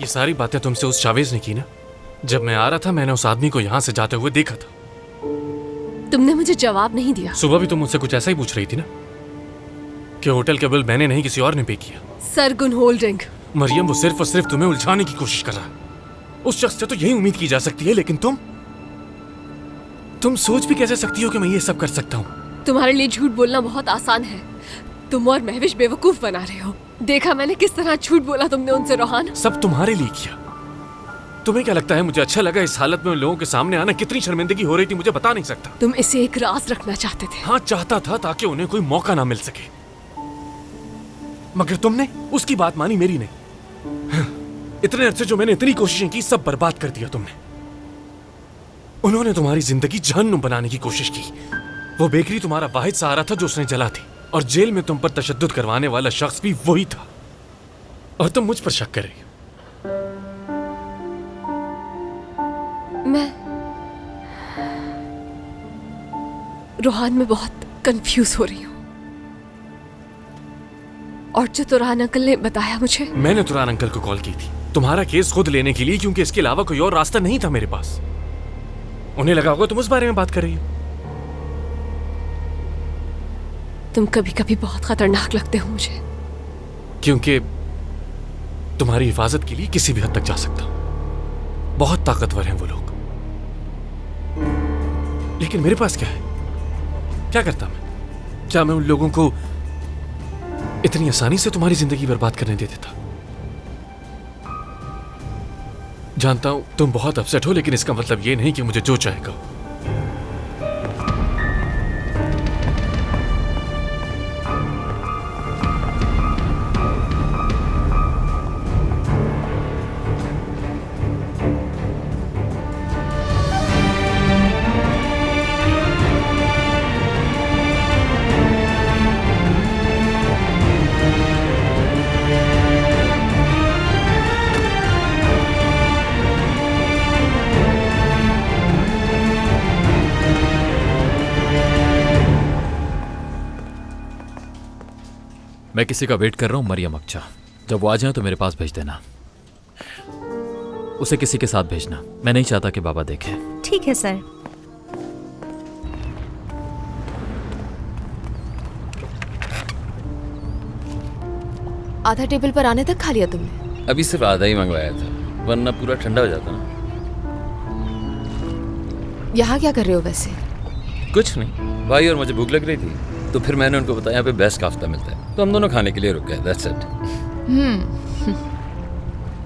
ये सारी बातें तुमसे उस जावेज ने की ना? जब मैं आ रहा था मैंने उस आदमी को यहाँ से जाते हुए देखा था। तुमने मुझे जवाब नहीं दिया। सुबह भी तुम मुझसे कुछ ऐसा ही पूछ रही थी ना कि होटल का बिल मैंने नहीं किसी और ने पे किया। सरगुन होल्डिंग। मरियम, वो सिर्फ और सिर्फ तुम्हें उलझाने की कोशिश कर रहा है। उस शख्स से तो यही उम्मीद की जा सकती है, लेकिन तुम सोच भी कैसे सकती हो कि मैं ये सब कर सकता हूँ? तुम्हारे लिए झूठ बोलना बहुत आसान है। तुम और महविश बेवकूफ बना रहे हो। देखा मैंने किस तरह झूठ बोला तुमने उनसे रोहान। सब तुम्हारे लिए किया। तुम्हें क्या लगता है मुझे अच्छा लगा इस हालत में उन लोगों के सामने आना? कितनी शर्मिंदगी हो रही थी मुझे बता नहीं सकता। तुम इसे एक राज रखना चाहते थे। हाँ, चाहता था ताकि उन्हें कोई मौका ना मिल सके, मगर तुमने उसकी बात मानी, मेरी नहीं। इतने अरसे जो मैंने इतनी कोशिशें की सब बर्बाद कर दिया तुमने। उन्होंने तुम्हारी जिंदगी जहन्नुम बनाने की कोशिश की। वो बेकरी तुम्हारा वाहिद सहारा था जो उसने जला थी, और जेल में तुम पर तशद्दुद करवाने वाला शख्स भी वही था, और तुम मुझ पर शक कर रही हो। मैं रोहान में बहुत कंफ्यूज हो रही हूँ। और जो तुरान अंकल ने बताया मुझे, मैंने तुरान अंकल को कॉल की थी तुम्हारा केस खुद लेने के लिए, क्योंकि इसके अलावा कोई और रास्ता नहीं था मेरे पास। उन्हें लगा होगा तुम उस बारे में बात कर रही हो। तुम कभी कभी बहुत खतरनाक लगते हो मुझे। क्योंकि तुम्हारी हिफाजत के लिए किसी भी हद तक जा सकता हूं। बहुत ताकतवर हैं वो लोग, लेकिन मेरे पास क्या है? क्या करता मैं? क्या मैं उन लोगों को इतनी आसानी से तुम्हारी जिंदगी बर्बाद करने दे देता? जानता हूं तुम बहुत अपसेट हो, लेकिन इसका मतलब यह नहीं कि मुझे जो चाहे कहो। मैं किसी का वेट कर रहा हूँ, मरियम अक्चा। जब वो आ जाए तो मेरे पास भेज देना। उसे किसी के साथ भेजना, मैं नहीं चाहता कि बाबा देखे। ठीक है सर। आधा टेबल पर आने तक खा लिया तुमने? अभी सिर्फ आधा ही मंगवाया था, वरना पूरा ठंडा हो जाता ना। यहाँ क्या कर रहे हो वैसे? कुछ नहीं, भाई और मुझे भूख लग रही थी तो फिर मैंने उनको बताया यहाँ पे बेस्ट काफ्ता मिलता है, तो हम दोनों खाने के लिए रुक गए। That's it.